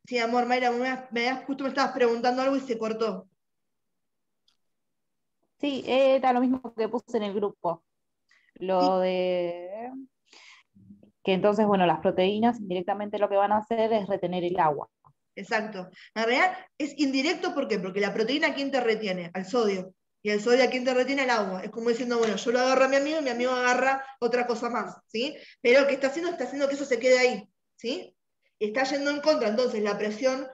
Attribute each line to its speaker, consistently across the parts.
Speaker 1: Sí, amor, Mayra, justo me estabas preguntando algo y se cortó.
Speaker 2: Sí, era lo mismo que puse en el grupo.
Speaker 1: Sí,
Speaker 2: Lo de que entonces, bueno, las proteínas indirectamente lo que van a hacer es retener el agua.
Speaker 1: exacto. En realidad es indirecto, ¿por qué? Porque la proteína, ¿a quién te retiene? Al sodio. Y el sodio, ¿a quién te retiene? Al agua. Es como diciendo, bueno, yo lo agarro a mi amigo y mi amigo agarra otra cosa más, ¿sí? Pero ¿qué está haciendo? Está haciendo que eso se quede ahí, ¿sí? Está yendo en contra, entonces, la presión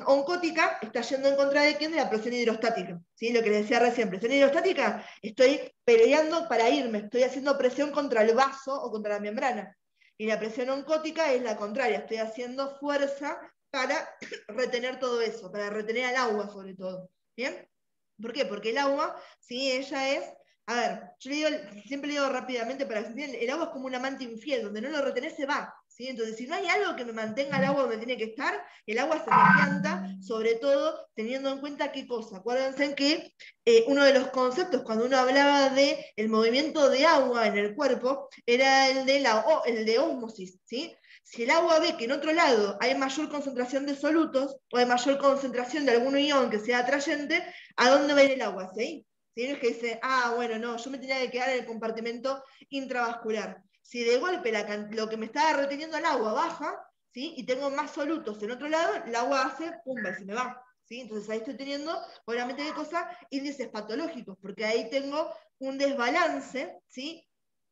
Speaker 1: oncótica está yendo en contra de quién? De la presión hidrostática, ¿sí? Lo que les decía recién, presión hidrostática, estoy peleando para irme, estoy haciendo presión contra el vaso o contra la membrana. Y la presión oncótica es la contraria, estoy haciendo fuerza para retener todo eso, para retener al agua sobre todo. ¿Bien? ¿Por qué? Porque el agua, sí, ella es, a ver, yo le digo, siempre le digo rápidamente para que se entiendan, el agua es como un amante infiel, donde no lo retenés se va, ¿sí? Entonces, si no hay algo que me mantenga el agua donde tiene que estar, el agua se me pianta, sobre todo teniendo en cuenta qué cosa. Acuérdense que uno de los conceptos cuando uno hablaba de el movimiento de agua en el cuerpo era el de ósmosis, ¿sí? Si el agua ve que en otro lado hay mayor concentración de solutos o hay mayor concentración de algún ion que sea atrayente, ¿a dónde va a ir el agua? ¿Sí? Si no es que dice, bueno, no, yo me tenía que quedar en el compartimento intravascular. Si de golpe lo que me estaba reteniendo el agua baja, ¿sí? Y tengo más solutos en otro lado, el agua hace, pumba, y se me va. ¿Sí? Entonces ahí estoy teniendo, obviamente, ¿qué cosa? Índices patológicos, porque ahí tengo un desbalance, ¿sí?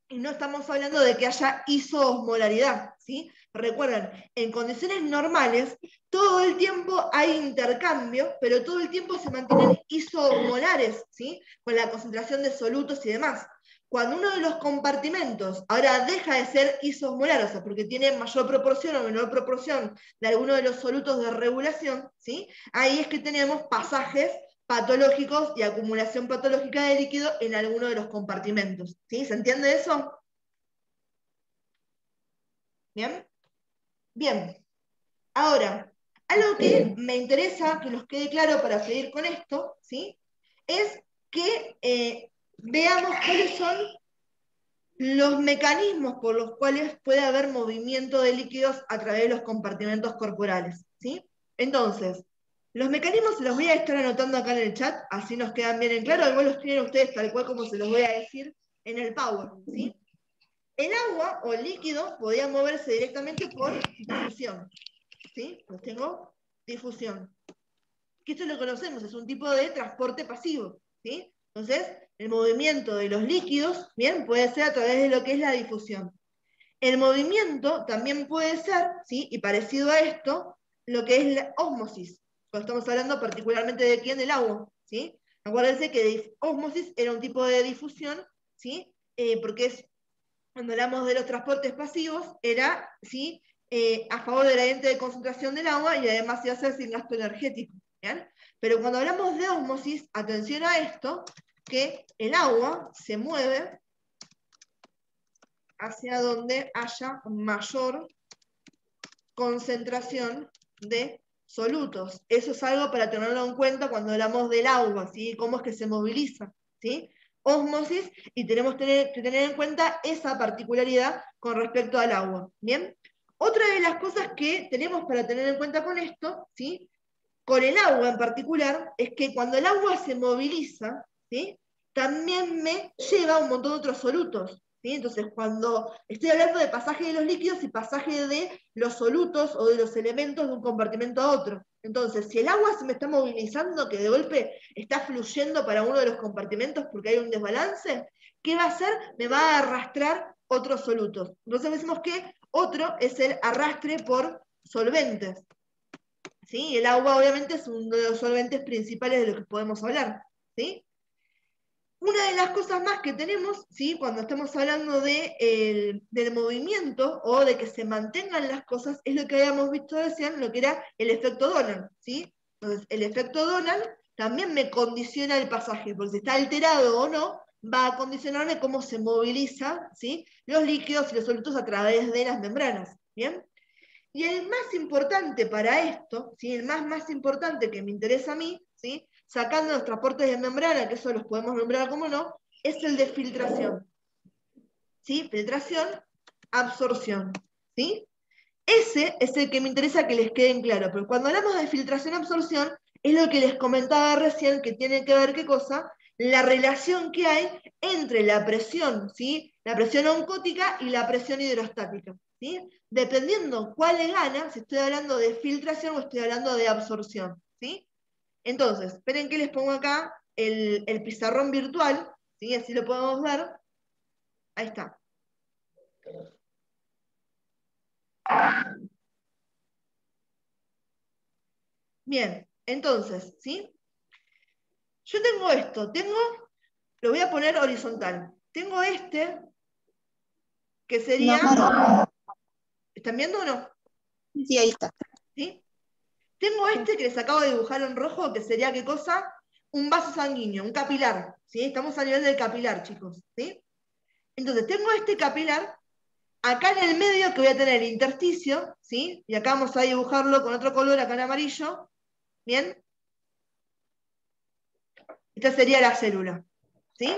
Speaker 1: Y no estamos hablando de que haya isoosmolaridad, ¿sí? Recuerden, en condiciones normales, todo el tiempo hay intercambio, pero todo el tiempo se mantienen isoosmolares, ¿sí? Con la concentración de solutos y demás. Cuando uno de los compartimentos ahora deja de ser isoosmolar, o sea, porque tiene mayor proporción o menor proporción de alguno de los solutos de regulación, ¿sí? Ahí es que tenemos pasajes patológicos y acumulación patológica de líquido en alguno de los compartimentos. ¿Sí? ¿Se entiende eso? ¿Bien? Bien. Ahora, algo que me interesa que nos quede claro para seguir con esto, ¿sí? Es que veamos cuáles son los mecanismos por los cuales puede haber movimiento de líquidos a través de los compartimentos corporales, ¿sí? Entonces, los mecanismos se los voy a estar anotando acá en el chat, así nos quedan bien en claro, igual los tienen ustedes tal cual como se los voy a decir en el Power, ¿sí? El agua o el líquido podía moverse directamente por difusión, ¿sí? Pues tengo difusión. Que esto lo conocemos, es un tipo de transporte pasivo, ¿sí? Entonces, el movimiento de los líquidos, bien, puede ser a través de lo que es la difusión. El movimiento también puede ser, ¿sí? Y parecido a esto, lo que es la ósmosis. Cuando estamos hablando particularmente de quién, del agua, ¿sí? Acuérdense que ósmosis era un tipo de difusión, ¿sí? Porque es, cuando hablamos de los transportes pasivos, era, ¿sí? A favor del gradiente de concentración del agua y además se hace sin gasto energético, ¿bien? Pero cuando hablamos de ósmosis, atención a esto, que el agua se mueve hacia donde haya mayor concentración de solutos. Eso es algo para tenerlo en cuenta cuando hablamos del agua, ¿sí? Cómo es que se moviliza, ¿sí? Ósmosis, y tenemos que tener en cuenta esa particularidad con respecto al agua, ¿bien? Otra de las cosas que tenemos para tener en cuenta con esto, ¿sí? Con el agua en particular, es que cuando el agua se moviliza, ¿sí? También me lleva un montón de otros solutos, ¿sí? Entonces, cuando estoy hablando de pasaje de los líquidos y pasaje de los solutos o de los elementos de un compartimento a otro. Entonces, si el agua se me está movilizando, que de golpe está fluyendo para uno de los compartimentos porque hay un desbalance, ¿qué va a hacer? Me va a arrastrar otros solutos. Entonces decimos que otro es el arrastre por solventes. ¿Sí? El agua obviamente es uno de los solventes principales de los que podemos hablar, ¿sí? Una de las cosas más que tenemos, ¿sí? Cuando estamos hablando del movimiento o de que se mantengan las cosas, es lo que habíamos visto recién, lo que era el efecto Donald, ¿sí? Entonces, el efecto Donald también me condiciona el pasaje, porque si está alterado o no, va a condicionarme cómo se moviliza, ¿sí? Los líquidos y los solutos a través de las membranas, ¿bien? Y el más importante para esto, ¿sí? El más importante que me interesa a mí, ¿sí? Sacando los transportes de membrana, que eso los podemos nombrar como no, es el de filtración. ¿Sí? Filtración, absorción. ¿Sí? Ese es el que me interesa que les queden claro, pero cuando hablamos de filtración-absorción, es lo que les comentaba recién, que tiene que ver, ¿qué cosa? La relación que hay entre la presión, ¿sí? La presión oncótica y la presión hidrostática, ¿sí? Dependiendo cuál le gana, si estoy hablando de filtración o estoy hablando de absorción, ¿sí? Entonces, esperen que les pongo acá el pizarrón virtual, ¿sí? Así lo podemos ver. Ahí está. Bien, entonces, ¿sí? Yo tengo esto, lo voy a poner horizontal. Tengo este, que sería...
Speaker 3: No.
Speaker 1: ¿Están viendo o no?
Speaker 3: Sí, ahí está.
Speaker 1: ¿Sí? Tengo este que les acabo de dibujar en rojo, que sería, ¿qué cosa? Un vaso sanguíneo, un capilar, ¿sí? Estamos a nivel del capilar, chicos, ¿sí? Entonces, tengo este capilar, acá en el medio que voy a tener el intersticio, ¿sí? Y acá vamos a dibujarlo con otro color, acá en amarillo, ¿bien? Esta sería la célula, ¿sí?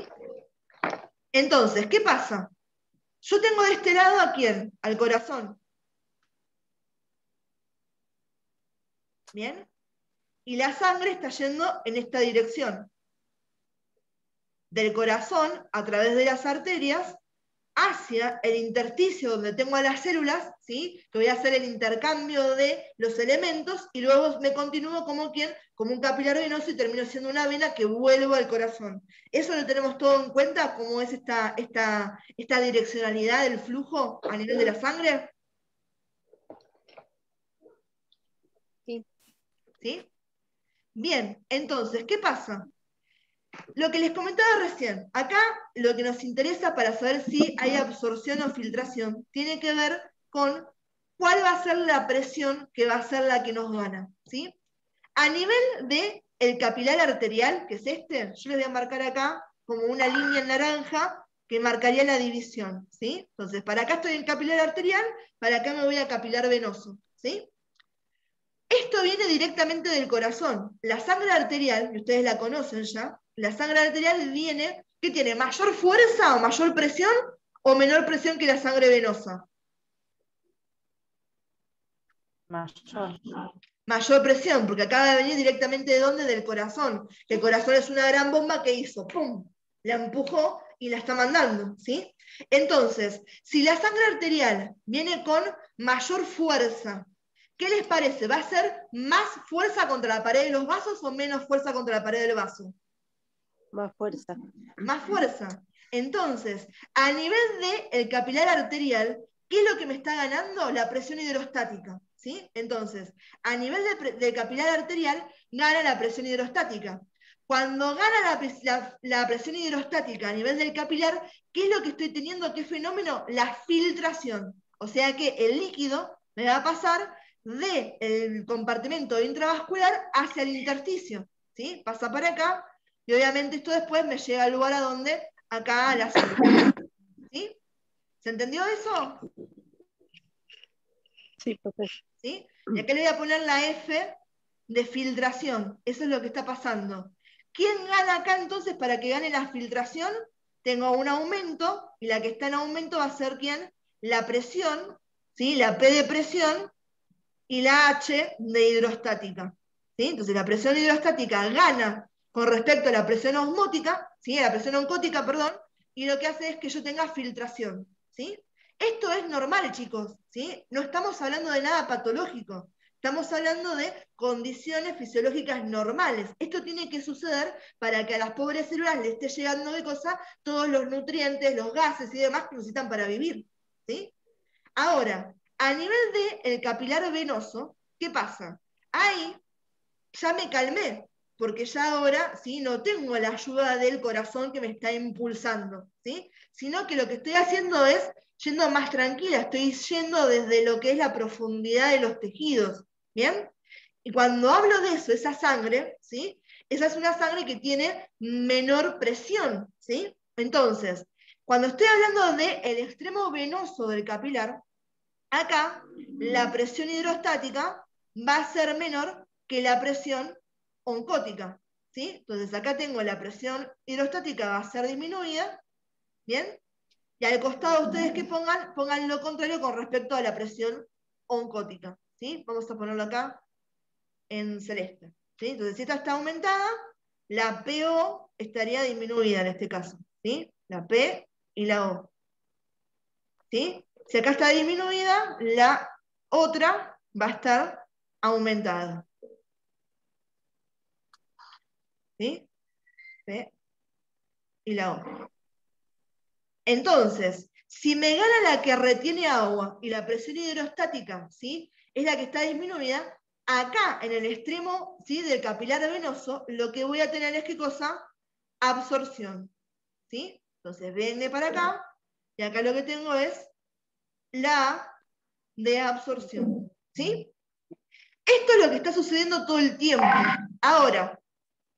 Speaker 1: Entonces, ¿qué pasa? Yo tengo de este lado, ¿a quién? Al corazón. ¿Bien? Y la sangre está yendo en esta dirección. Del corazón, a través de las arterias, hacia el intersticio donde tengo a las células, ¿sí? Que voy a hacer el intercambio de los elementos y luego me continúo como ¿quién? Como un capilar venoso y termino siendo una vena que vuelvo al corazón. Eso lo tenemos todo en cuenta, cómo es esta direccionalidad del flujo a nivel de la sangre.
Speaker 3: Sí.
Speaker 1: ¿Sí? Bien, entonces, ¿qué pasa? Lo que les comentaba recién, acá lo que nos interesa para saber si hay absorción o filtración tiene que ver con cuál va a ser la presión que va a ser la que nos gana, ¿sí? A nivel del capilar arterial, que es este, yo les voy a marcar acá como una línea en naranja que marcaría la división, ¿sí? Entonces, para acá estoy en capilar arterial, para acá me voy a capilar venoso, ¿sí? Esto viene directamente del corazón. La sangre arterial, y ustedes la conocen ya, la sangre arterial viene, ¿qué tiene? ¿Mayor fuerza o mayor presión o menor presión que la sangre venosa?
Speaker 2: Mayor.
Speaker 1: Mayor presión, porque acaba de venir directamente de dónde? Del corazón. El corazón es una gran bomba que hizo, ¡pum! La empujó y la está mandando, ¿sí? Entonces, si la sangre arterial viene con mayor fuerza, ¿qué les parece? ¿Va a ser más fuerza contra la pared de los vasos o menos fuerza contra la pared del vaso?
Speaker 3: Más fuerza.
Speaker 1: Más fuerza. Entonces, a nivel del capilar arterial, ¿qué es lo que me está ganando? La presión hidrostática, ¿sí? Entonces, a nivel del capilar arterial, gana la presión hidrostática. Cuando gana la presión hidrostática a nivel del capilar, ¿qué es lo que estoy teniendo? ¿Qué fenómeno? La filtración. O sea que el líquido me va a pasar del compartimento intravascular hacia el intersticio, ¿sí? Pasa para acá, y obviamente esto después me llega al lugar a donde, acá a la célula. ¿Sí? ¿Se entendió eso?
Speaker 3: Sí, profesor.
Speaker 1: ¿Sí? Y acá le voy a poner la F de filtración. Eso es lo que está pasando. ¿Quién gana acá entonces para que gane la filtración? Tengo un aumento, y la que está en aumento va a ser ¿quién? La presión, ¿sí? La P de presión y la H de hidrostática. ¿Sí? Entonces la presión hidrostática gana con respecto a la presión osmótica, ¿sí? A la presión oncótica, perdón, y lo que hace es que yo tenga filtración. ¿Sí? Esto es normal, chicos, ¿sí? No estamos hablando de nada patológico, estamos hablando de condiciones fisiológicas normales. Esto tiene que suceder para que a las pobres células les esté llegando de cosas todos los nutrientes, los gases y demás que necesitan para vivir. ¿Sí? Ahora, a nivel del capilar venoso, ¿qué pasa? Ahí ya me calmé, porque ya ahora ¿sí? No tengo la ayuda del corazón que me está impulsando, ¿sí? Sino que lo que estoy haciendo es yendo más tranquila, estoy yendo desde lo que es la profundidad de los tejidos, ¿bien? Y cuando hablo de eso, esa sangre, ¿sí? Esa es una sangre que tiene menor presión, ¿sí? Entonces, cuando estoy hablando del extremo venoso del capilar, acá la presión hidrostática va a ser menor que la presión oncótica, ¿sí? Entonces acá tengo la presión hidrostática va a ser disminuida, ¿bien? Y al costado ustedes que pongan lo contrario con respecto a la presión oncótica, ¿sí? Vamos a ponerlo acá en celeste, ¿sí? Entonces, si esta está aumentada, la PO estaría disminuida en este caso, ¿sí? La P y la O, ¿sí? Si acá está disminuida, la otra va a estar aumentada, ¿sí? P y la O. Entonces, si me gana la que retiene agua y la presión hidrostática, ¿sí? Es la que está disminuida, acá en el extremo, ¿sí? Del capilar venoso, lo que voy a tener es ¿qué cosa? Absorción, ¿sí? Entonces, viene para acá, y acá lo que tengo es la A de absorción, ¿sí? Esto es lo que está sucediendo todo el tiempo. Ahora,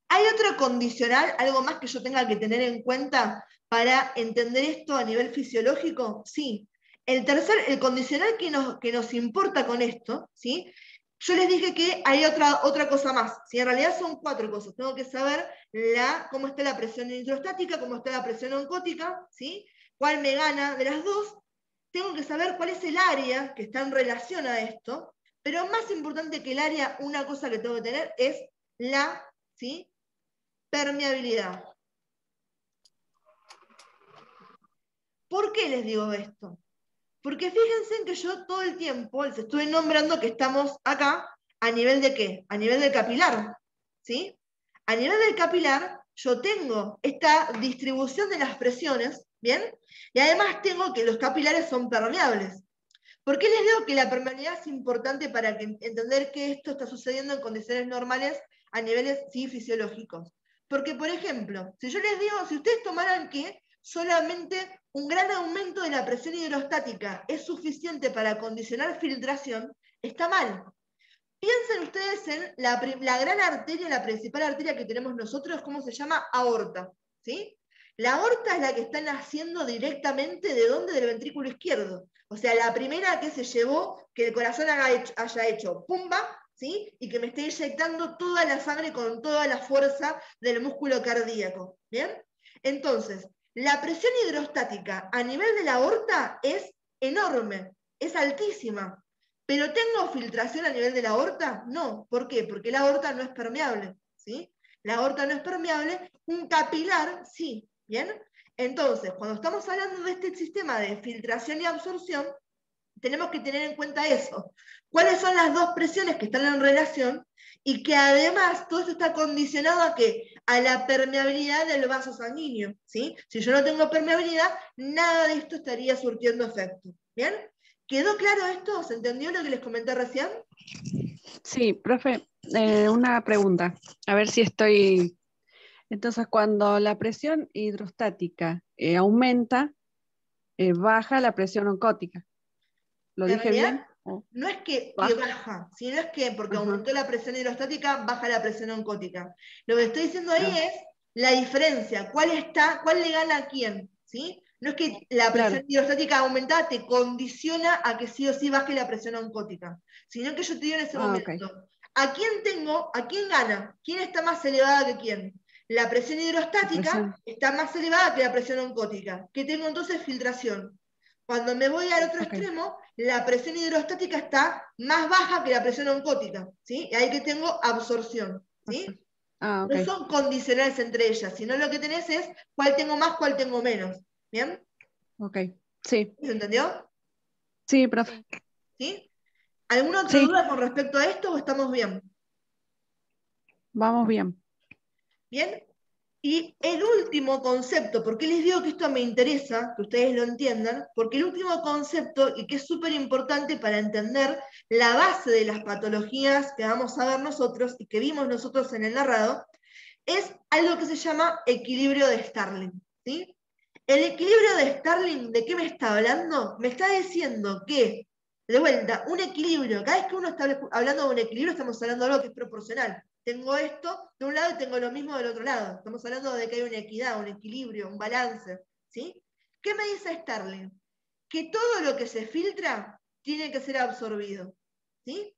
Speaker 1: ¿hay otro condicional, algo más que yo tenga que tener en cuenta para entender esto a nivel fisiológico? Sí. El condicional que nos importa con esto, ¿sí? Yo les dije que hay otra cosa más. ¿Sí? En realidad son 4 cosas. Tengo que saber cómo está la presión hidrostática, cómo está la presión oncótica, ¿sí? Cuál me gana de las dos. Tengo que saber cuál es el área que está en relación a esto. Pero más importante que el área, una cosa que tengo que tener es la, ¿sí? Permeabilidad. ¿Por qué les digo esto? Porque fíjense en que yo todo el tiempo les estuve nombrando que estamos acá a nivel de ¿qué? A nivel del capilar, ¿sí? A nivel del capilar yo tengo esta distribución de las presiones, ¿bien? Y además tengo que los capilares son permeables. ¿Por qué les digo que la permeabilidad es importante para entender que esto está sucediendo en condiciones normales a niveles sí, fisiológicos? Porque, por ejemplo, si yo les digo, si ustedes tomaran que solamente un gran aumento de la presión hidrostática es suficiente para condicionar filtración, está mal. Piensen ustedes en la gran arteria, la principal arteria que tenemos nosotros, ¿cómo se llama? Aorta, ¿sí? La aorta es la que está naciendo directamente ¿de dónde? Del ventrículo izquierdo. O sea, la primera que se llevó que el corazón haya hecho pumba, ¿sí? Y que me esté inyectando toda la sangre con toda la fuerza del músculo cardíaco, ¿bien? Entonces, la presión hidrostática a nivel de la aorta es enorme, es altísima. ¿Pero tengo filtración a nivel de la aorta? No. ¿Por qué? Porque la aorta no es permeable, ¿sí? La aorta no es permeable, un capilar sí, ¿bien? Entonces, cuando estamos hablando de este sistema de filtración y absorción, tenemos que tener en cuenta eso. ¿Cuáles son las dos presiones que están en relación? Y que además todo esto está condicionado a ¿qué? A la permeabilidad del vaso sanguíneo, ¿sí? Si yo no tengo permeabilidad, nada de esto estaría surtiendo efecto, ¿bien? ¿Quedó claro esto? ¿Se entendió lo que les comenté recién?
Speaker 4: Sí, profe, una pregunta, a ver si estoy... Entonces, cuando la presión hidrostática aumenta, baja la presión oncótica. ¿Lo
Speaker 1: En
Speaker 4: dije bien?
Speaker 1: realidad, no es que baja, sino es que porque
Speaker 4: Ajá.
Speaker 1: aumentó la presión hidrostática, baja la presión oncótica. Lo que estoy diciendo ahí
Speaker 4: Ah,
Speaker 1: es la diferencia, cuál le gana a quién, ¿sí? No es que la presión
Speaker 4: claro.
Speaker 1: hidrostática aumentada te condiciona a que sí o sí baje la presión oncótica, sino que yo te digo en ese
Speaker 4: Ah, ok.
Speaker 1: momento, ¿a quién gana? ¿Quién está más elevada que quién? La presión
Speaker 4: La
Speaker 1: hidrostática
Speaker 4: presión.
Speaker 1: está más elevada que la presión oncótica, que tengo entonces filtración. Cuando me voy al otro
Speaker 4: Ok.
Speaker 1: extremo, la presión hidrostática está más baja que la presión oncótica, ¿sí? Y ahí que tengo absorción, ¿sí?
Speaker 4: Ah,
Speaker 1: No
Speaker 4: ok.
Speaker 1: son condicionales entre ellas, sino lo que tenés es cuál tengo más, cuál tengo menos, ¿bien?
Speaker 4: Ok. Sí,
Speaker 1: ¿Se entendió?
Speaker 4: sí, profe.
Speaker 1: ¿Sí? ¿Alguna otra
Speaker 4: Sí,
Speaker 1: duda con respecto a esto o estamos bien?
Speaker 4: vamos bien.
Speaker 1: ¿Bien? Y el último concepto, ¿por qué les digo que esto me interesa, que ustedes lo entiendan? Porque el último concepto, y que es súper importante para entender la base de las patologías que vamos a ver nosotros y que vimos nosotros en el narrado, es algo que se llama equilibrio de Starling, ¿sí? El equilibrio de Starling, ¿de qué me está hablando? Me está diciendo que, de vuelta, un equilibrio, cada vez que uno está hablando de un equilibrio, estamos hablando de algo que es proporcional. Tengo esto de un lado y tengo lo mismo del otro lado. Estamos hablando de que hay una equidad, un equilibrio, un balance, ¿sí? ¿Qué me dice Starling? Que todo lo que se filtra tiene que ser absorbido, ¿sí?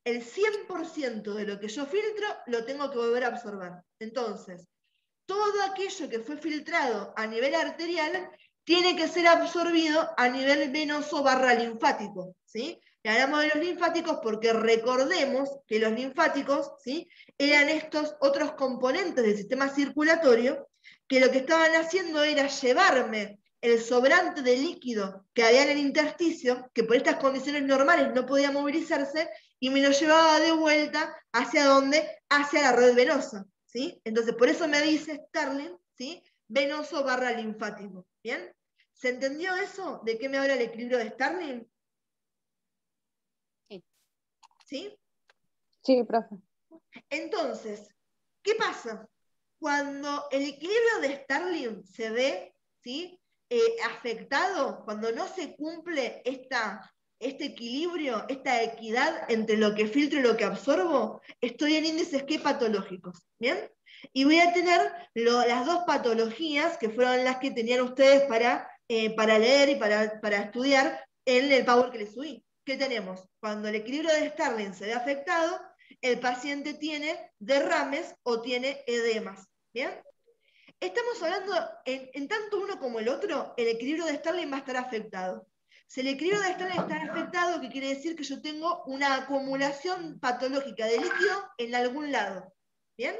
Speaker 1: El 100% de lo que yo filtro lo tengo que volver a absorber. Entonces, todo aquello que fue filtrado a nivel arterial tiene que ser absorbido a nivel venoso / linfático, ¿sí? Y hablamos de los linfáticos porque recordemos que los linfáticos, ¿sí?, eran estos otros componentes del sistema circulatorio que lo que estaban haciendo era llevarme el sobrante de líquido que había en el intersticio, que por estas condiciones normales no podía movilizarse, y me lo llevaba de vuelta ¿hacia dónde? Hacia la red venosa, ¿sí? Entonces, por eso me dice Starling, ¿sí?, venoso barra linfático, ¿bien? ¿Se entendió eso? ¿De qué me habla el equilibrio de Starling?
Speaker 3: Sí.
Speaker 1: ¿Sí?
Speaker 4: Sí, profe.
Speaker 1: Entonces, ¿qué pasa? Cuando el equilibrio de Starling se ve, ¿sí?, afectado, cuando no se cumple este equilibrio, esta equidad entre lo que filtro y lo que absorbo, estoy en índices ¿qué? Patológicos, ¿bien? Y voy a tener las dos patologías que fueron las que tenían ustedes para leer y para estudiar en el Power que les subí. ¿Qué tenemos? Cuando el equilibrio de Starling se ve afectado, el paciente tiene derrames o tiene edemas, ¿bien? Estamos hablando, en tanto uno como el otro, el equilibrio de Starling va a estar afectado. Si el equilibrio de Starling está afectado, ¿qué quiere decir? Que yo tengo una acumulación patológica de líquido en algún lado, ¿bien?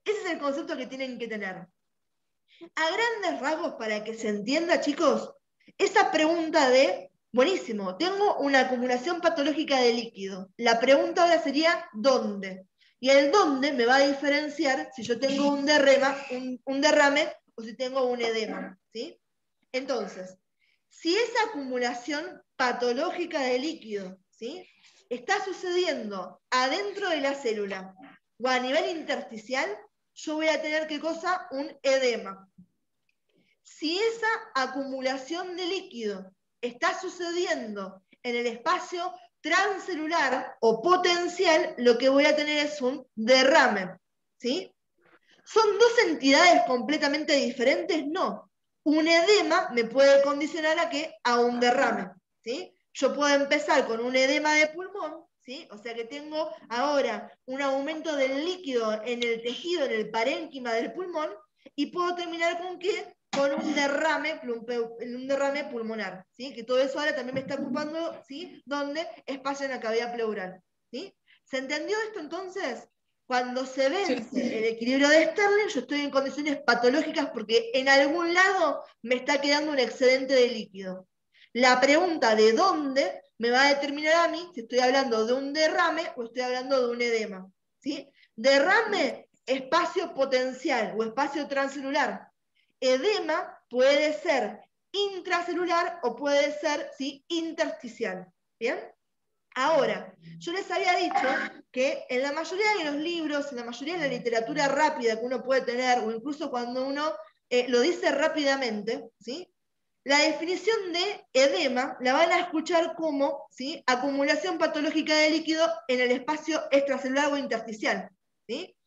Speaker 1: Ese es el concepto que tienen que tener. A grandes rasgos, para que se entienda, chicos, esa pregunta de, buenísimo, tengo una acumulación patológica de líquido. La pregunta ahora sería, ¿dónde? Y el dónde me va a diferenciar si yo tengo un derrame o si tengo un edema, ¿sí? Entonces, si esa acumulación patológica de líquido, ¿sí?, está sucediendo adentro de la célula o a nivel intersticial, yo voy a tener, ¿qué cosa? Un edema. Si esa acumulación de líquido está sucediendo en el espacio transcelular o potencial, lo que voy a tener es un derrame, ¿sí? ¿Son dos entidades completamente diferentes? No. Un edema me puede condicionar a qué? A un derrame, ¿sí? Yo puedo empezar con un edema de pulmón, ¿sí? O sea que tengo ahora un aumento del líquido en el tejido, en el parénquima del pulmón, y puedo terminar con qué? Con un derrame pulmonar, ¿sí? Que todo eso ahora también me está ocupando, ¿sí? ¿Dónde? Espacio en la cavidad pleural, ¿sí? ¿Se entendió esto entonces? Cuando se vence el equilibrio de Starling, yo estoy en condiciones patológicas porque en algún lado me está quedando un excedente de líquido. La pregunta de dónde me va a determinar a mí si estoy hablando de un derrame o estoy hablando de un edema, ¿sí? Derrame, espacio potencial o espacio transcelular. Edema puede ser intracelular o puede ser, ¿sí?, intersticial. ¿Bien? Ahora, yo les había dicho que en la mayoría de los libros, en la mayoría de la literatura rápida que uno puede tener, o incluso cuando uno lo dice rápidamente, ¿sí?, la definición de edema la van a escuchar como, ¿sí?, acumulación patológica de líquido en el espacio extracelular o intersticial, ¿sí?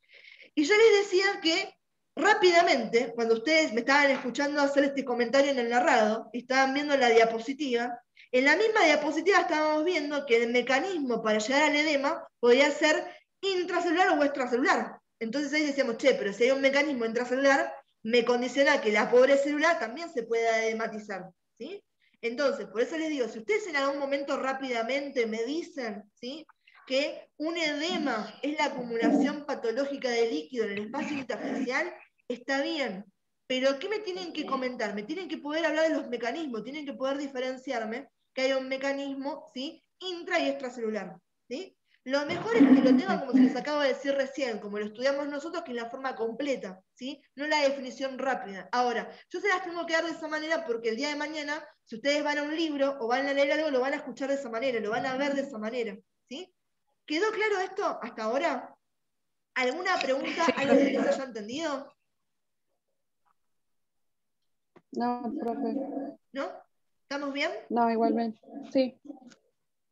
Speaker 1: Y yo les decía que rápidamente, cuando ustedes me estaban escuchando hacer este comentario en el narrado, y estaban viendo la diapositiva, en la misma diapositiva estábamos viendo que el mecanismo para llegar al edema podía ser intracelular o extracelular. Entonces ahí decíamos, che, pero si hay un mecanismo intracelular, me condiciona que la pobre célula también se pueda edematizar, ¿sí? Entonces, por eso les digo, si ustedes en algún momento rápidamente me dicen, ¿sí?, que un edema es la acumulación patológica de líquido en el espacio intersticial, está bien. Pero ¿qué me tienen que comentar? Me tienen que poder hablar de los mecanismos, tienen que poder diferenciarme que hay un mecanismo, ¿sí?, intra y extracelular, ¿sí? Lo mejor es que lo tengan como se les acabo de decir recién, como lo estudiamos nosotros, que es la forma completa, ¿sí?, no la definición rápida. Ahora, yo se las tengo que dar de esa manera porque el día de mañana, si ustedes van a un libro o van a leer algo, lo van a escuchar de esa manera, lo van a ver de esa manera, ¿sí? ¿Quedó claro esto hasta ahora? ¿Alguna pregunta?
Speaker 4: Sí,
Speaker 1: ¿Algo que
Speaker 4: profe.
Speaker 1: les haya entendido?
Speaker 4: No, profe.
Speaker 1: ¿No? ¿Estamos bien?
Speaker 4: No, igualmente. Sí.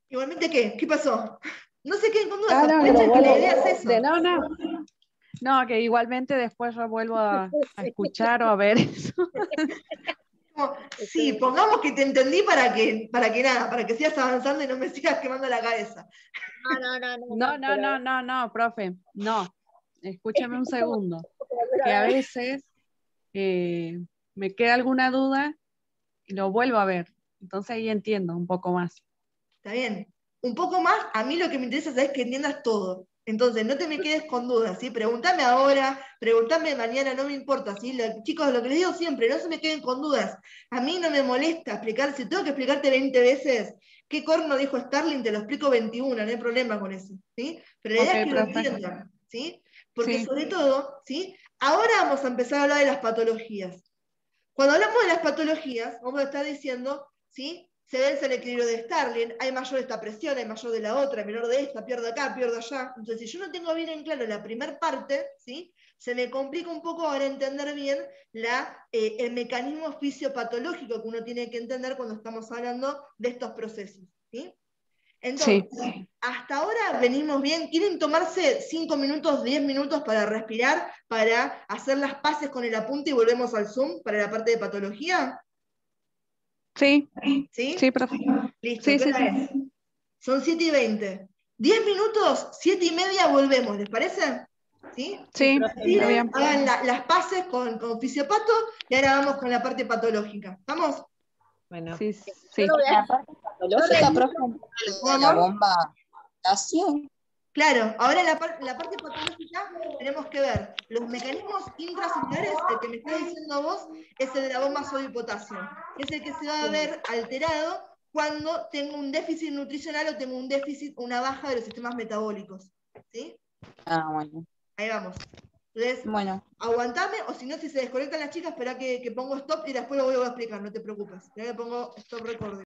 Speaker 1: ¿Igualmente qué? ¿Qué pasó? No se queden con dudas,
Speaker 4: Ah, no, que lo
Speaker 1: aprovechen que la
Speaker 4: vuelvo.
Speaker 1: idea es eso.
Speaker 4: No, no. No, que igualmente después yo vuelvo a escuchar o a ver eso.
Speaker 1: Como, sí, pongamos que te entendí para que sigas avanzando y no me sigas quemando la cabeza.
Speaker 4: No, profe. No. Escúchame un segundo. Que a veces me queda alguna duda y lo vuelvo a ver. Entonces ahí entiendo un poco más.
Speaker 1: Está bien. un poco más, a mí lo que me interesa es que entiendas todo. Entonces, no te me quedes con dudas, ¿sí? Pregúntame ahora, pregúntame mañana, no me importa, ¿sí? Chicos, lo que les digo siempre, no se me queden con dudas. A mí no me molesta explicar, si tengo que explicarte 20 veces qué corno dijo Starling, te lo explico 21, no hay problema con eso, ¿sí? Pero la idea es que lo entiendan, ¿sí? Porque sobre todo, ¿sí? Ahora vamos a empezar a hablar de las patologías. Cuando hablamos de las patologías, vamos a estar diciendo, ¿sí? Se vence el equilibrio de Starling, hay mayor de esta presión, hay mayor de la otra, menor de esta, pierdo acá, pierdo allá. Entonces, si yo no tengo bien en claro la primera parte, ¿sí? Se me complica un poco ahora entender bien el mecanismo fisiopatológico que uno tiene que entender cuando estamos hablando de estos procesos, ¿sí? Entonces, hasta ahora venimos bien. ¿Quieren tomarse 5 minutos, 10 minutos para respirar, para hacer las paces con el apunte y volvemos al Zoom para la parte de patología?
Speaker 4: Sí,
Speaker 1: ¿Sí?
Speaker 4: sí, profe.
Speaker 1: Listo,
Speaker 4: Sí,
Speaker 1: ¿qué
Speaker 4: sí,
Speaker 1: hora
Speaker 4: sí.
Speaker 1: es? Son 7:20. 10 minutos, 7:30 volvemos, ¿les parece? ¿Sí?
Speaker 4: Sí, está bien.
Speaker 1: Hagan las paces con fisiopato y ahora vamos con la parte patológica. ¿Estamos?
Speaker 3: Bueno,
Speaker 4: Sí,
Speaker 3: yo
Speaker 4: sí.
Speaker 3: lo voy a
Speaker 2: La parte patológica, profe,
Speaker 3: de la bomba potasio.
Speaker 1: Claro, ahora en la parte patológica tenemos que ver los mecanismos intracelulares. El que me está diciendo vos es el de la bomba sodio y potasio, que es el que se va a ver alterado cuando tengo un déficit nutricional o tengo un déficit, una baja de los sistemas metabólicos. ¿Sí?
Speaker 3: Ah, bueno.
Speaker 1: Ahí vamos. Entonces,
Speaker 3: Bueno.
Speaker 1: aguantame, o si no, si se desconectan las chicas, espera que pongo stop y después lo voy a explicar, no te preocupes. Ya le pongo stop recording.